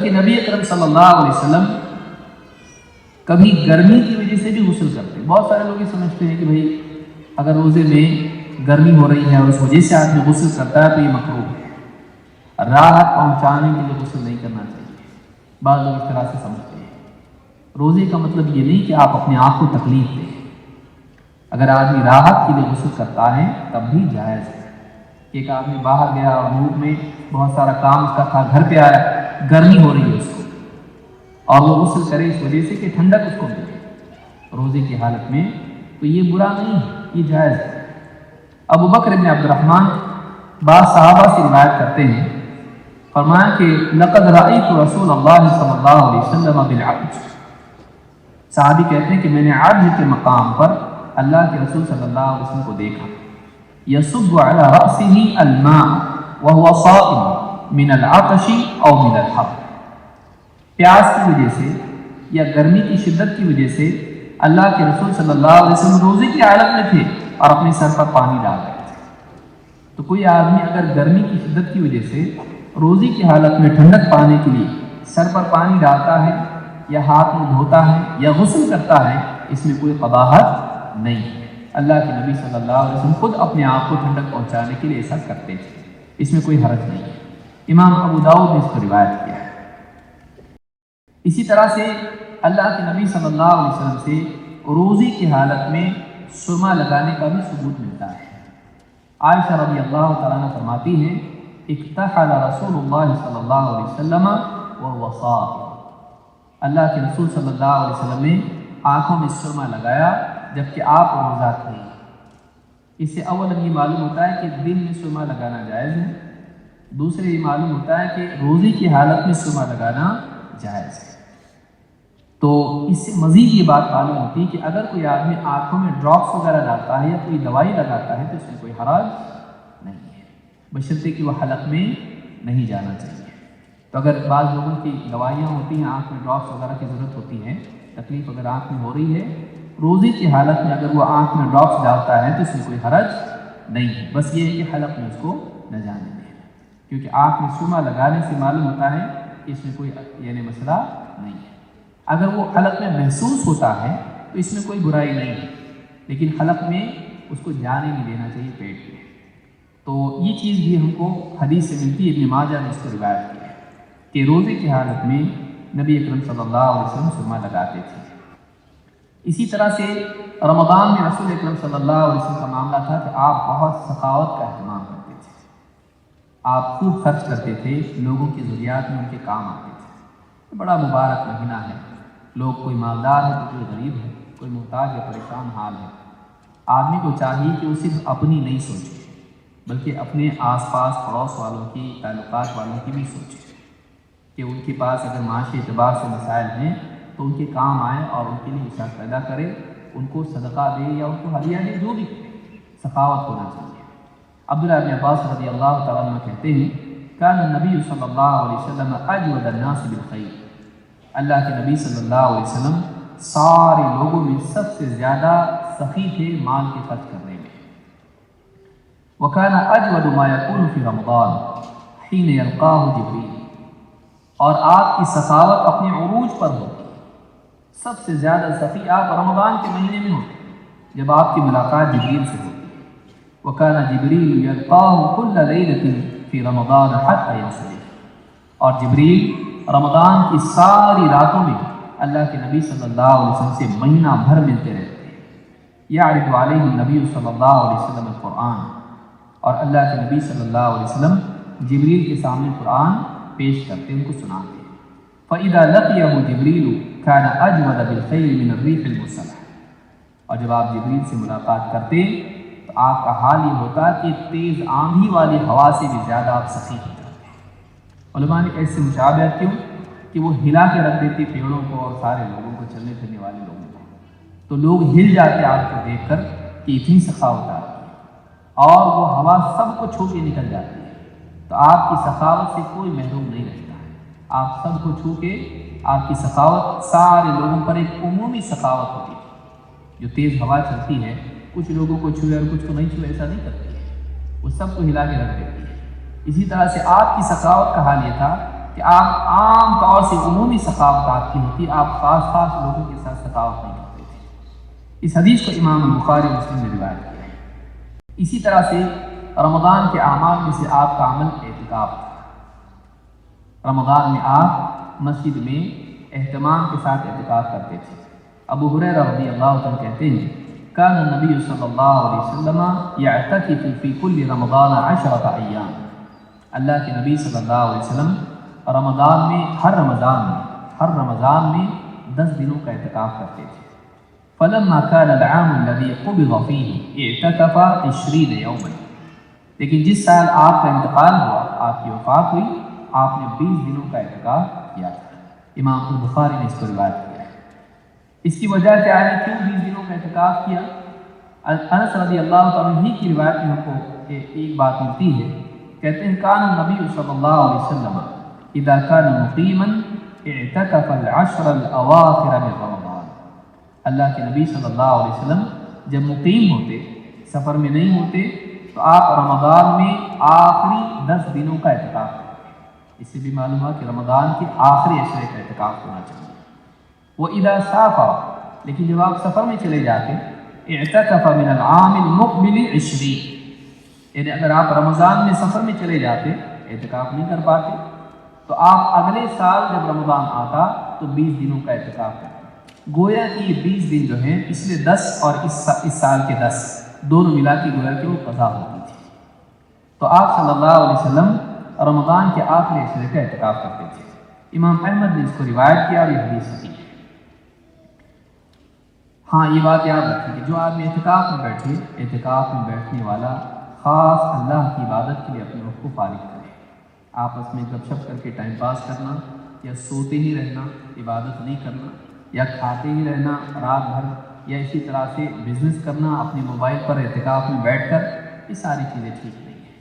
بلکہ نبی اکرم صلی اللہ علیہ وسلم کبھی گرمی کی وجہ سے بھی غسل کرتے ہیں۔ بہت سارے لوگ یہ سمجھتے ہیں کہ بھئی اگر روزے میں گرمی ہو رہی ہے اور اس وجہ سے آدمی غسل کرتا ہے تو یہ مکروہ ہے، راحت پہنچانے کے لیے غسل نہیں کرنا چاہیے۔ بعض لوگ اس طرح سے سمجھتے ہیں۔ روزے کا مطلب یہ نہیں کہ آپ اپنے آپ کو تکلیف دیں۔ اگر آدمی راحت کے لیے غسل کرتا ہے تب بھی جائز ہے۔ ایک آدمی باہر گیا اور دھوپ میں بہت سارا کام اس کا تھا، گھر پہ آیا، گرمی ہو رہی ہے اس کو، اور وہ غسل کرے اس وجہ سے کہ ٹھنڈک اس کو ملے روزے کی حالت میں، تو یہ برا نہیں ہے، یہ جائز ہے۔ ابو بکر بن عبد الرحمن بعض صحابہ سے روایت کرتے ہیں، فرمایا کہ لقد رأیت رسول اللہ صلی اللہ علیہ وسلم بالعرج، صحابی کہتے ہیں کہ میں نے عرج کے مقام پر اللہ کے رسول صلی اللہ علیہ وسلم کو دیکھا، یصب علی رأسہ الماء وهو صائم من العطش او من الحر، پیاس کی وجہ سے یا گرمی کی شدت کی وجہ سے اللہ کے رسول صلی اللہ علیہ وسلم روزے کی حالت میں تھے اور اپنے سر پر پانی ڈال رہے تھے۔ تو کوئی آدمی اگر گرمی کی شدت کی وجہ سے روزے کی حالت میں ٹھنڈک پانے کے لیے سر پر پانی ڈالتا ہے یا ہاتھ منہ دھوتا ہے یا غسل کرتا ہے، اس میں کوئی قباحت نہیں ہے۔ اللہ کے نبی صلی اللہ علیہ وسلم خود اپنے آپ کو ٹھنڈک پہنچانے کے لیے ایسا کرتے تھے، اس میں کوئی حرج نہیں ہے۔ امام ابو داؤد نے اس کو روایت کیا ہے۔ اسی طرح سے اللہ کے نبی صلی اللہ علیہ وسلم سے روزے کی حالت میں سرما لگانے کا بھی ثبوت ملتا ہے۔ عائشہ رضی اللہ تعالیٰ عنہ فرماتی ہیں، اکتحل رسول اللہ صلی اللہ علیہ وسلم وهو صائم، اللہ کے رسول صلی اللہ علیہ وسلم نے آنکھوں میں سرما لگایا جبکہ آپ روزہ تھے۔ اس سے اول یہ معلوم ہوتا ہے کہ دن میں سرما لگانا جائز ہے، دوسرے یہ معلوم ہوتا ہے کہ روزے کی حالت میں سرما لگانا جائز ہے۔ تو اس سے مزید یہ بات معلوم ہوتی ہے کہ اگر کوئی آدمی آنکھوں میں ڈراپس وغیرہ ڈالتا ہے یا کوئی دوائی لگاتا ہے تو اس میں کوئی حرج نہیں ہے، بشرطے کہ وہ حلق میں نہیں جانا چاہیے۔ تو اگر بعض لوگوں کی دوائیاں ہوتی ہیں، آنکھ میں ڈراپس وغیرہ کی ضرورت ہوتی ہے، تکلیف اگر آنکھ میں ہو رہی ہے، روزے کی حالت میں اگر وہ آنکھ میں ڈراپس ڈالتا ہے تو اس میں کوئی حرج نہیں ہے، بس یہ ہے کہ حلق میں اس کو نہ جانے دیں، کیونکہ آنکھ میں سرما لگانے سے معلوم ہوتا ہے کہ اس میں کوئی یعنی مسئلہ نہیں ہے۔ اگر وہ حلق میں محسوس ہوتا ہے تو اس میں کوئی برائی نہیں ہے، لیکن حلق میں اس کو جانے نہیں دینا چاہیے پیٹ میں۔ تو یہ چیز بھی ہم کو حدیث سے ملتی ہے، ابن ماجہ نے اس کو روایت کیا ہے کہ روزے کی حالت میں نبی اکرم صلی اللہ علیہ وسلم سرما لگاتے تھے۔ اسی طرح سے رمضان میں رسول اکرم صلی اللہ علیہ وسلم کا معاملہ تھا کہ آپ بہت سخاوت کا اہتمام کرتے تھے، آپ خوب خرچ کرتے تھے، لوگوں کی ضروریات میں ان کے کام آتے تھے۔ بڑا مبارک مہینہ ہے، لوگ کوئی مالدار ہے تو کوئی غریب ہے، کوئی محتاج ہے، پریشان حال ہے۔ آدمی کو چاہیے کہ وہ صرف اپنی نہیں سوچے بلکہ اپنے آس پاس پڑوس والوں کی، تعلقات والوں کی بھی سوچے کہ ان کے پاس اگر معاشی اعتبار سے مسائل ہیں تو ان کے کام آئے اور ان کے لیے وسعت پیدا کرے، ان کو صدقہ دے یا ان کو ہدیہ دے، جو بھی سخاوت ہونا چاہیے۔ عبداللہ بن عباس رضی اللہ تعالیٰ عنہ کہتے ہیں، کان النبی صلی اللہ علیہ وسلم اجود الناس بالخیر، اللہ کے نبی صلی اللہ علیہ وسلم سارے لوگوں میں سب سے زیادہ سخی تھے مال کے خرچ کرنے میں۔ وَكَانَ أَجْوَدُ مَا يَكُونُ فِي رَمَضَانِ حِينَ يَلْقَاهُ جِبْرِيلُ، اور آپ کی سخاوت اپنے عروج پر ہوتی، سب سے زیادہ سخی آپ رمضان کے مہینے میں ہوتے جب آپ کی ملاقات جبریل سے ہوتی۔ وَكَانَ جِبْرِيلُ يَلْقَاهُ كُلَّ لَيْلَةٍ فِي رَمَضَانَ حَتَّى يَنْصَرِفَ، اور جبریل رمضان کی ساری راتوں میں اللہ کے نبی صلی اللہ علیہ وسلم سے مہینہ بھر ملتے رہتے ہیں۔ یعرض علیہ النبی صلی اللہ علیہ وسلم القرآن، اور اللہ کے نبی صلی اللہ علیہ وسلم جبریل کے سامنے قرآن پیش کرتے، ان کو سناتے ہیں۔ فَإِذَا لَقِيَهُ جِبْرِيلُ كَانَ أَجْوَدَ بِالْخَيْرِ مِنَ الرِّيحِ الْمُرْسَلَةِ، اور جب آپ جبریل سے ملاقات کرتے تو آپ کا حال یہ ہوتا کہ تیز آندھی والی ہوا سے بھی زیادہ آپ سخی ہو جاتے ہیں۔ علماء نے ایسے مشابہت کیوں کہ وہ ہلا کے رکھ دیتی پیڑوں کو اور سارے لوگوں کو، چلنے پھرنے والے لوگوں کو، تو لوگ ہل جاتے آپ کو دیکھ کر کہ اتنی سخاوت آ رہی ہے، اور وہ ہوا سب کو چھو کے نکل جاتی ہے۔ تو آپ کی سخاوت سے کوئی محروم نہیں رہتا ہے، آپ سب کو چھو کے، آپ کی سخاوت سارے لوگوں پر ایک عمومی سخاوت ہوتی ہے۔ جو تیز ہوا چلتی ہے، کچھ لوگوں کو چھوئے اور کچھ کو نہیں چھوئے، ایسا نہیں کرتی ہے، وہ سب کو ہلا کے رکھ دیتی ہے۔ اسی طرح سے آپ کی سخاوت کا حال یہ تھا کہ آپ عام طور سے عمومی سخاوت آپ کی ہوتی، آپ خاص خاص لوگوں کے ساتھ سخاوت نہیں کرتے تھے۔ اس حدیث کو امام بخاری مسلم نے روایت کیا ہے۔ اسی طرح سے رمضان کے اعمال میں سے آپ کا عمل اعتکاف تھا۔ رمضان میں آپ مسجد میں اہتمام کے ساتھ اعتکاف کرتے تھے۔ ابو ہریرہ رضی اللہ عنہ کہتے ہیں کان النبی صلی اللہ علیہ وسلم یعتکف فی کل رمضان 10 ایام، اللہ کے نبی صلی اللہ علیہ وسلم رمضان میں ہر رمضان میں 10 دنوں کا اعتکاف کرتے تھے۔ فلما كان العام الذي قبض فيه اعتكف 20 يوما، لیکن جس سال آپ کا انتقال ہوا، آپ کی وفات ہوئی، آپ نے 20 دنوں کا اعتکاف کیا تھا۔ امام بخاری نے اس کو روایت کیا ہے۔ اس کی وجہ کیا ہے، کیوں 20 دنوں کا اعتکاف کیا؟ انس رضی اللہ عنہ ہی کی روایت میں ہم کو ایک بات ملتی ہے، کہتے ہیں کان النبی صلی اللہ علیہ وسلم اذا كان مقیما اعتکف العشر الاواخر من رمضان، اللہ کے نبی صلی اللہ علیہ وسلم جب مقیم ہوتے، سفر میں نہیں ہوتے، تو آپ رمضان میں آخری 10 دنوں کا اعتکاف کرتے۔ اس سے بھی معلوم ہوا کہ رمضان کے آخری عشرے کا اعتکاف ہونا چاہیے۔ وَإِذَا سَافَرَ، لیکن جب آپ سفر میں چلے جاتے، اعتکف من العام المقبل 20، یعنی اگر آپ رمضان میں سفر میں چلے جاتے، اعتکاف نہیں کر پاتے، تو آپ اگلے سال جب رمضان آتا تو 20 دنوں کا اعتکاف کرتے۔ گویا کہ یہ 20 دن جو ہیں، پچھلے 10 اور اس سال کے 10 دونوں ملا کے گویا کہ وہ قضا ہوتی تھی۔ تو آپ صلی اللہ علیہ وسلم رمضان کے آخری عشرے کا اعتکاف کرتے تھے۔ امام احمد نے اس کو روایت کیا اور یہ حدیث صحیح ہے۔ ہاں یہ بات یاد رکھیں کہ جو آدمی اعتکاف میں بیٹھے، اعتکاف میں بیٹھنے والا خاص اللہ کی عبادت کے لیے اپنے وقت کو فارغ کرے۔ آپس میں گپ شپ کر کے ٹائم پاس کرنا، یا سوتے ہی رہنا، عبادت نہیں کرنا، یا کھاتے ہی رہنا رات بھر، یا اسی طرح سے بزنس کرنا اپنے موبائل پر اعتکاف میں بیٹھ کر، یہ ساری چیزیں ٹھیک نہیں ہیں۔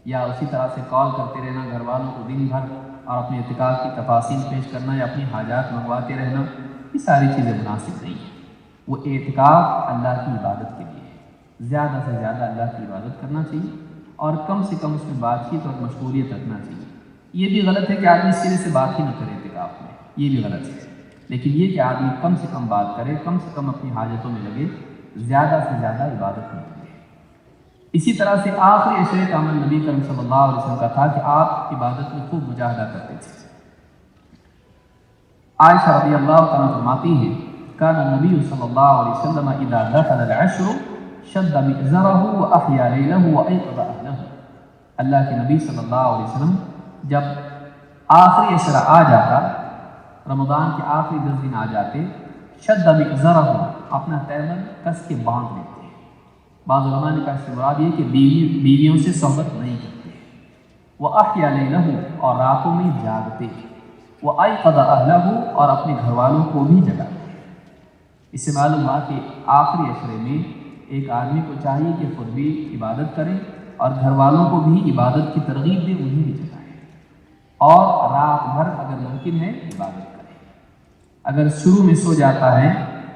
یا اسی طرح سے کال کرتے رہنا گھر والوں کو دن بھر اور اپنے اعتکاف کی تفاصیل پیش کرنا یا اپنی حاجات منگواتے رہنا، یہ ساری چیزیں مناسب نہیں ہیں۔ وہ اعتکاف اللہ کی عبادت کے لیے ہے، زیادہ سے زیادہ اللہ کی عبادت کرنا چاہیے اور کم سے کم اس میں بات چیت اور مشغولیت رکھنا چاہیے۔ یہ بھی غلط ہے کہ آدمی سرے سے بات ہی نہ کرے اعتکاف میں، یہ بھی غلط ہے، لیکن یہ کہ آدمی کم سے کم بات کرے، کم سے کم اپنی حاجتوں میں لگے، زیادہ سے زیادہ عبادت کرے۔ اسی طرح سے آخری عشرے کا عمل نبی کریم صلی اللہ علیہ وسلم کا تھا کہ آپ عبادت میں خوب مجاہدہ کرتے تھے۔ عائشہ رضی اللہ عنہ فرماتی ہے کان النبی صلی اللہ علیہ وسلم اذا دخل العشر شد مئزرہ واحیا لیلہ وایقظ اہلہ، اللہ کے نبی صلی اللہ علیہ وسلم جب آخری عشرہ آ جاتا، رمضان کے آخری 10 دن آ جاتے، شد مئزرہ، اپنا تیمم کس کے باندھ لیتے۔ بعض علماء نے کہا اس سے مراد یہ کہ بیویوں سے صحبت نہیں کرتے، وَأَحْيَا لَيْلَهُ، اور راتوں میں جاگتے، وَأَيْقَظَ أَهْلَهُ، اور اپنے گھر والوں کو بھی جگاتے۔ اس سے معلوم ہوا کہ آخری عشرے میں ایک آدمی کو چاہیے کہ خود بھی عبادت کرے اور گھر والوں کو بھی عبادت کی ترغیب دے، انہیں بھی جگائے، اور رات بھر اگر ممکن ہے عبادت کرے۔ اگر شروع میں سو جاتا ہے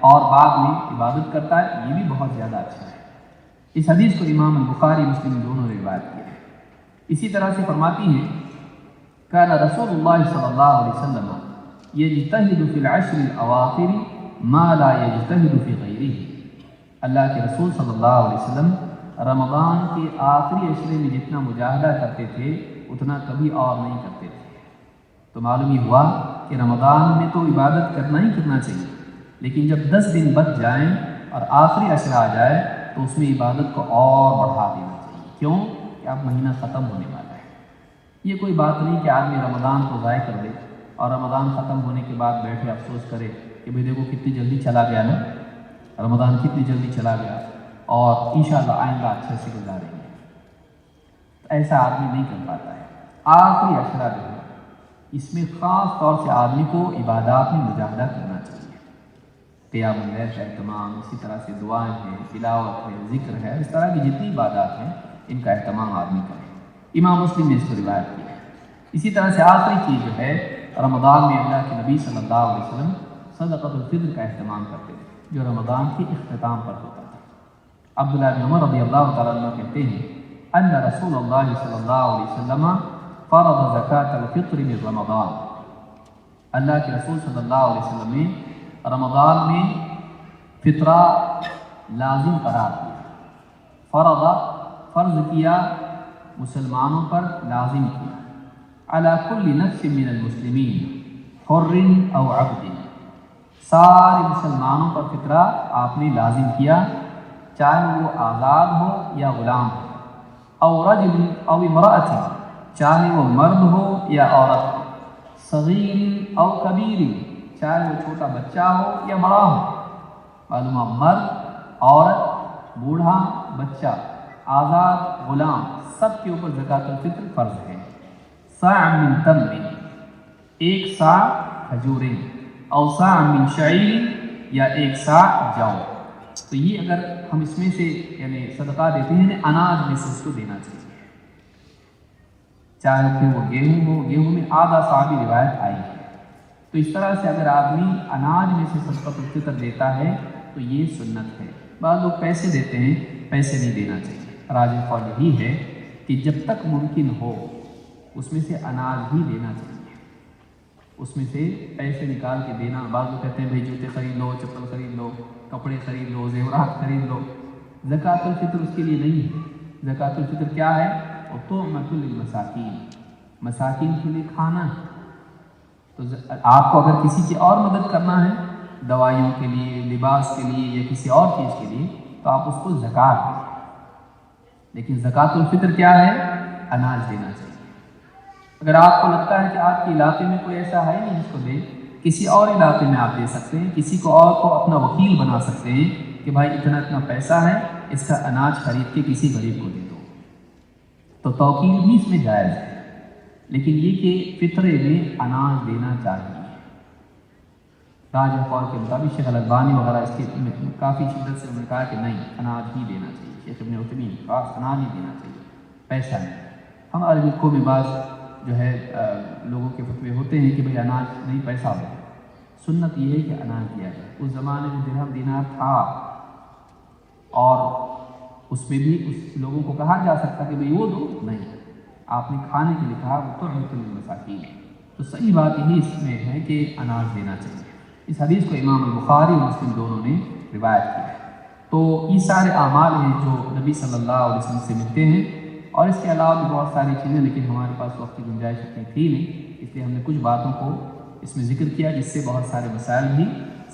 اور بعد میں عبادت کرتا ہے، یہ بھی بہت زیادہ اچھا ہے۔ اس حدیث کو امام بخاری مسلم دونوں نے روایت کیا ہے۔ اسی طرح سے فرماتی ہے کان رسول اللہ صلی اللہ علیہ وسلم یجتہد فی العشر الاواخر ما لا یجتہد فی غیرہ، اللہ کے رسول صلی اللہ علیہ وسلم رمضان کے آخری عشرے میں جتنا مجاہدہ کرتے تھے اتنا کبھی اور نہیں کرتے تھے۔ تو معلوم یہ ہوا کہ رمضان میں تو عبادت کرنا ہی کرنا چاہیے، لیکن جب 10 دن بچ جائیں اور آخری عشرہ آ جائے تو اس میں عبادت کو اور بڑھا دینا چاہیے۔ کیوں؟ کہ اب مہینہ ختم ہونے والا ہے۔ یہ کوئی بات نہیں کہ آدمی رمضان کو ضائع کر دے اور رمضان ختم ہونے کے بعد بیٹھے افسوس کرے کہ بھئی دیکھو کتنی جلدی چلا گیا نا، رمضان کتنی جلدی چلا گیا اور انشاءاللہ آئندہ اچھے سے گزاریں گے۔ تو ایسا آدمی نہیں کر پاتا ہے۔ آخری عشرہ جو ہے اس میں خاص طور سے آدمی کو عبادات میں مجاہدہ کرنا چاہیے۔ قیام اللیل کا اہتمام، اسی طرح سے دعائیں ہیں، تلاوت ہے، ذکر ہے، اس طرح کی جتنی عبادات ہیں ان کا اہتمام آدمی کرے۔ امام مسلم نے اس کو روایت کی ہے۔ اسی طرح سے آخری چیز جو ہے، رمضان میں اللہ کے نبی صلی اللہ علیہ وسلم صدقۃ الفطر کا اہتمام کرتے تھے، جو رمضان کے اختتام پر ہوتا تھا۔ عبداللہ بن عمر رضی اللہ تعالیٰ عنہ کہتے ہیں ان رسول اللہ صلی اللہ علیہ وسلم فرض زکات الفطر من رمضان، اللہ کے رسول صلی اللہ علیہ وسلم نے رمضان میں فطرہ لازم قرار دیا، فرض فرض کیا مسلمانوں پر، لازم کیا، علی کل نفس من المسلمین حر او عبد، سارے مسلمانوں پر فطرہ آپ نے لازم کیا، چاہے وہ آزاد ہو یا غلام ہو، او رجل او امرأۃ، چاہے وہ مرد ہو یا عورت ہو، صغیر او کبیر، چاہے وہ چھوٹا بچہ ہو یا بڑا ہو، معلوم مرد، عورت، بوڑھا، بچہ، آزاد، غلام، سب کے اوپر زکوٰۃ الفطر فرض ہے۔ صاع من تمر، ایک صاع کھجوریں، او صاع من شعیر، یا ایک صاع جو۔ تو یہ اگر ہم اس میں سے یعنی صدقہ دیتے ہیں اناج میں سے اس کو دینا چاہیے، چاہے پھر وہ گیہوں ہو، گیہوں میں آدھا صاع بھی روایت آئی ہے۔ تو اس طرح سے اگر آدمی اناج میں سے صدقۃ الفطر دیتا ہے تو یہ سنت ہے۔ بعض لوگ پیسے دیتے ہیں، پیسے نہیں دینا چاہیے، راجح قول یہی ہے کہ جب تک ممکن ہو اس میں سے اناج ہی دینا چاہیے، اس میں سے پیسے نکال کے دینا۔ بعض لوگ کہتے ہیں بھائی جوتے خرید لو، چپل خرید لو، کپڑے خرید لو، زیورات خرید لو، زکوٰۃ الفطر اس کے لیے نہیں ہے۔ زکوٰۃ الفطر کیا ہے؟ طعمۃ للمساکین، مساکین کے لیے کھانا ہے۔ تو آپ کو اگر کسی کی اور مدد کرنا ہے، دوائیوں کے لیے، لباس کے لیے، یا کسی اور چیز کے لیے، تو آپ اس کو زکوٰۃ دیں، لیکن زکوٰۃ الفطر کیا ہے؟ اناج دینا چاہیے۔ اگر آپ کو لگتا ہے کہ آپ کے علاقے میں کوئی ایسا ہے نہیں جس کو دے، کسی اور علاقے میں آپ دے سکتے ہیں، کسی کو اور کو اپنا وکیل بنا سکتے ہیں کہ بھائی اتنا اتنا پیسہ ہے، اس کا اناج خرید کے کسی غریب کو دے دو، تو توکیل بھی اس میں جائز ہے، لیکن یہ کہ فطرے میں اناج دینا چاہیے۔ راجح قول کے مطابق شیخ الالبانی وغیرہ اس کی کافی شدت سے انہوں نے کہا کہ نہیں، اناج ہی دینا چاہیے۔ شیخ ابن عثیمین خاص اناج ہی دینا چاہیے، پیسہ نہیں۔ ہمارے ملکوں میں بعض جو ہے لوگوں کے فتوے ہوتے ہیں کہ بھئی اناج نہیں، پیسہ دو۔ سنت یہ ہے کہ اناج دیا جائے۔ اس زمانے میں درہم دینار تھا، اور اس میں بھی اس لوگوں کو کہا جا سکتا کہ بھئی وہ دو، نہیں، آپ نے کھانے کے لیے کہا، وہ طعمۃ للمساکین۔ تو صحیح بات یہی اس میں ہے کہ اناج دینا چاہیے۔ اس حدیث کو امام البخاری اور مسلم دونوں نے روایت کیا ہے۔ تو یہ سارے اعمال ہیں جو نبی صلی اللہ علیہ وسلم سے ملتے ہیں، اور اس کے علاوہ بھی بہت ساری چیزیں، لیکن ہمارے پاس وقت کی گنجائش اتنی تھی نہیں، اس لیے ہم نے کچھ باتوں کو اس میں ذکر کیا جس سے بہت سارے مسائل بھی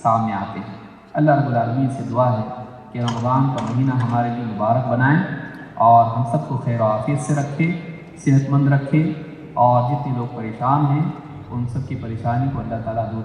سامنے آتے ہیں۔ اللہ رب العالمین سے دعا ہے کہ رمضان کا مہینہ ہمارے لیے مبارک بنائیں، اور ہم سب کو خیر و عافیت سے رکھے، صحت مند رکھے، اور جتنے لوگ پریشان ہیں ان سب کی پریشانی کو اللہ تعالیٰ دور